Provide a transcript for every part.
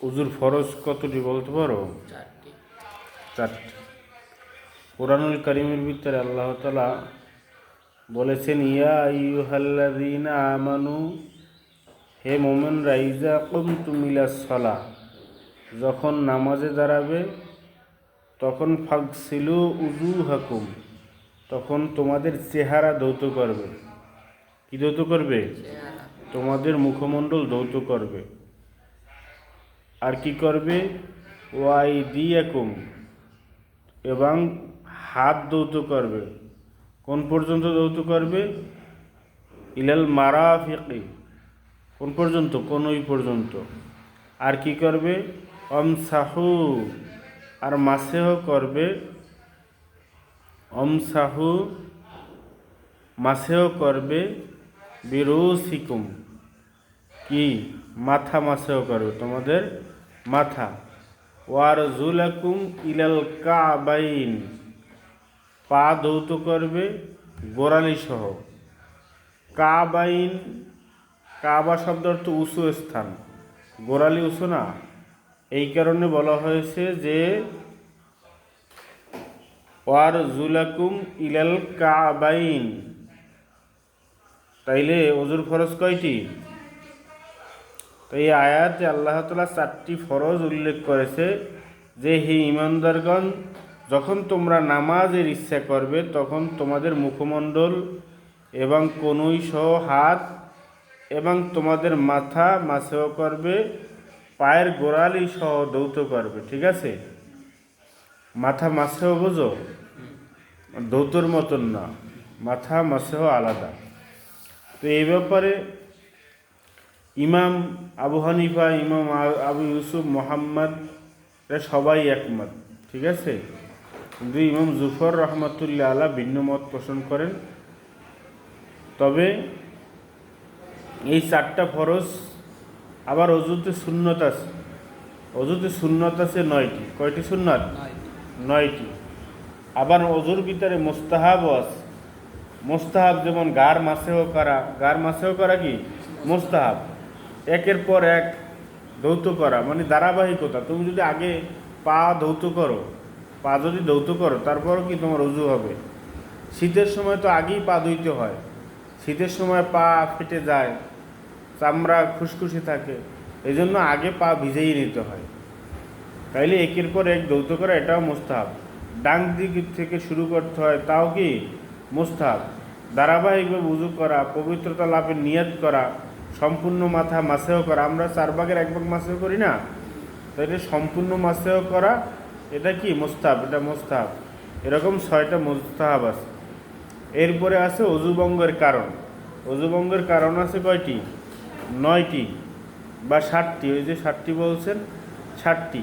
উজুর ফরজ কতটি বলতে পারো? চারটি। কুরআনুল কারীমের ভিতরে আল্লাহ তাআলা বলেছেন, ইয়া আইয়ুহাল্লাযীনা আমানু, হে মুমিনরা, ইযা কুমতুম ইলাস সালাহ, যখন নামাজে দাঁড়াবে, তখন ফাগসিলু উজুহাকুম, তখন তোমাদের চেহারা ধৌত করবে। কি ধৌত করবে? তোমাদের মুখমণ্ডল ধৌত করবে। আর কি করবে? ওয়াইদিয়াকুম, এবং হাত ধৌত করবে। কোন পর্যন্ত ধৌত করবে? ইলাল মারাফিকি, কোন পর্যন্ত? কোন ওই পর্যন্ত। আর কি করবে? অমসাহু, আর মাসেহ করবে। অমসাহু, মাসেহ করবে। বিরুসিকুম, কি? মাথা মাসেহ করবে, তোমাদের মাথা। ওয়ারজুলাকুম ইলাল কাবাইন, পা ধৌত করবে গোড়ালি সহ। কাবাইন, কাবা শব্দ অর্থ উঁচু স্থান, গোড়ালি উঁচু না, এই কারণে বলা হয়েছে যে ওয়ারজুলাকুম ইলাল কাবাইন। তাইলে ওজুর ফরজ কয়টি? তো এই আয়াতে আল্লাহ তাআলা চারটি ফরজ উল্লেখ করেছে, যে হে ঈমানদারগণ, যখন তোমরা নামাজের ইচ্ছা করবে, তখন তোমাদের মুখমণ্ডল এবং কনুই সহ হাত এবং তোমাদের মাথা মাসেহ করবে, পায়ের গোড়ালি সহ ধৌত করবে। ঠিক আছে? মাথা মাসেহ বোঝো, ধৌতর মতন না, মাথা মাসেহ আলাদা। তো এই ব্যাপারে ইমাম আবু হানিফা, ইমাম আবু ইউসুফ, মোহাম্মদ, এরা সবাই একমত। ঠিক আছে? কিন্তু ইমাম জুফর রহমাতুল্লাহ আলাইহি ভিন্ন মত পোষণ করেন। তবে এই চারটা ফরজ, আবার অজুতে সুন্নত আছে। অজুতে সুন্নত আছে 9টি। কয়টি সুন্নত? 9টি। আবার অজুর ভিতরে মুস্তাহাবও আছে। মুস্তাহাব যেমন গার মাসেহ করা। গার মাসেহ করা কি? মুস্তাহাব। একের পর এক ধৌত করা, মানে ধারাবাহিকতা। তুমি যদি আগে পা ধৌত করো, পা যদি ধৌত করো, তারপরও কি তোমার অজু হবে। শীতের সময় তো আগেই পা ধুইতে হয়। শীতের সময় পা ফেটে যায়, চামড়া খুশখুশি থাকে, এই জন্য আগে পা ভিজেই নিতে হয়। তাইলে একের পর এক ধৌত করা, এটাও মুস্তাহাব। ডান দিক থেকে শুরু করতে হয়, তাও কি মুস্তাহাব। ধারাবাহিকভাবে উজু করা, পবিত্রতা লাভের নিয়ত করা, সম্পূর্ণ মাথা মাসেহ করা। আমরা 4 ভাগের 1 ভাগ মাসেহ করি না, তাইলে সম্পূর্ণ মাসেহ করা, এটা কি মুস্তাহাব, এটা মুস্তাহাব। এরকম 6টা মুস্তাহাব আছে। এরপরে আছে অজুভঙ্গের কারণ। অজুভঙ্গের কারণ আছে কয়টি? 9টি বা 7টি। ওই যে 7টি বলছেন, 7টি।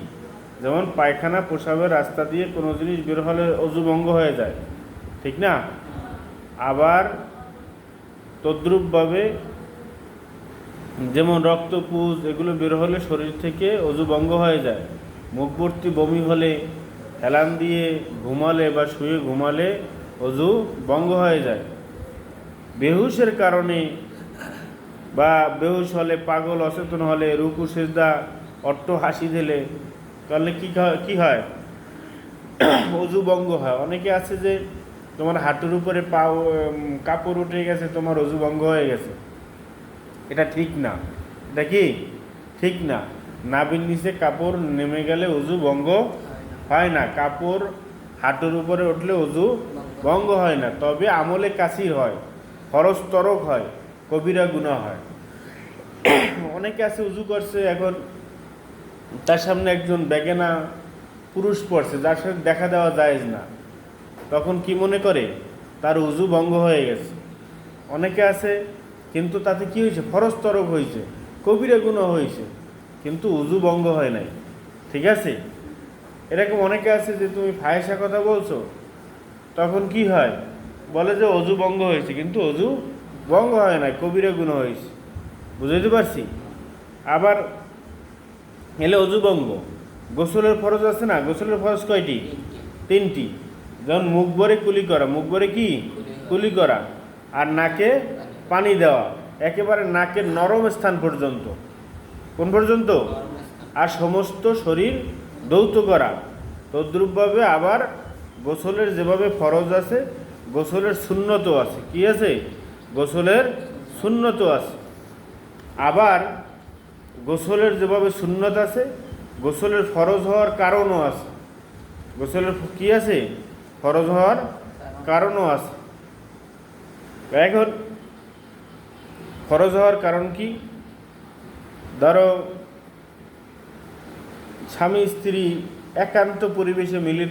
যেমন পায়খানা, প্রসাবের রাস্তা দিয়ে কোনো জিনিস বের হলে অজুভঙ্গ হয়ে যায়, ঠিক না? আবার তদ্রূপভাবে যেমন রক্ত, পুজ, এগুলো বের হলে শরীর থেকে অজুভঙ্গ হয়ে যায়। মুখভর্তি বমি হলে, হেলান দিয়ে ঘুমালে বা শুয়ে ঘুমালে অজু ভঙ্গ হয়ে যায়। বেহুশের কারণে বা বেহুশ হলে, পাগল অচেতন হলে, রুকু সিজদা অট্ট হাসি দিলে, তাহলে কি হয়? অজু ভঙ্গ হয়। অনেকে আছে যে তোমার হাঁটুর উপরে কাপড় উঠে গেছে, তোমার অজু ভঙ্গ হয়ে গেছে। এটা ঠিক না। এটা কি ঠিক না? নাভির নিচে কাপড় নেমে গেলে অজু ভঙ্গ হয় না। কাপড় হাঁটুর উপরে উঠলে অজু ভঙ্গ হয় না। তবে আমলে কাসির হয়, ফরজ তরক হয়, কবিরা গুনাহ হয়। অনেকে আছে উজু করছে, এখন তার সামনে একজন বেগানা পুরুষ পড়ছে, যার সাথে দেখা দেওয়া জায়েজ না, তখন কি মনে করে? তার উজু ভঙ্গ হয়ে গেছে। অনেকে আছে, কিন্তু তাতে কি হয়েছে? ফরজ তরক হয়েছে, কবিরা গুনাহ হয়েছে, কিন্তু উজু ভঙ্গ হয় নাই। ঠিক আছে? এরকম অনেকে আছে যে তুমি ফাহিশা কথা বলছো, তখন কি হয়? বলে যে অজু ভঙ্গ হয়েছে, কিন্তু অজু ভঙ্গ হয় নাই, কবিরা গুনাহ হয়েছে। বুঝাইতে পারছি? আবার এলে অজু ভঙ্গ। গোসলের ফরজ আছে না? গোসলের ফরজ কয়টি? 3টি। যেমন মুখ ভরে কুলি করা। মুখ ভরে কি? কুলি করা। আর নাকে পানি দেওয়া, একেবারে নাকের নরম স্থান পর্যন্ত। কোন পর্যন্ত? আর সমস্ত শরীর ধৌত করা। তদ্রূপভাবে আবার গোসলের যেভাবে ফরজ আছে, গোসলের সুন্নতও আছে। কি আছে? গোসলের সুন্নতও আছে। আবার গোসলের যেভাবে সুন্নত আছে, গোসলের ফরজ হওয়ার কারণও আছে। গোসলের কি আছে? ফরজ হওয়ার কারণও আছে। এখন ফরজ হওয়ার কারণ কি? ধরো স্বামী স্ত্রী একান্ত পরিবেশে মিলিত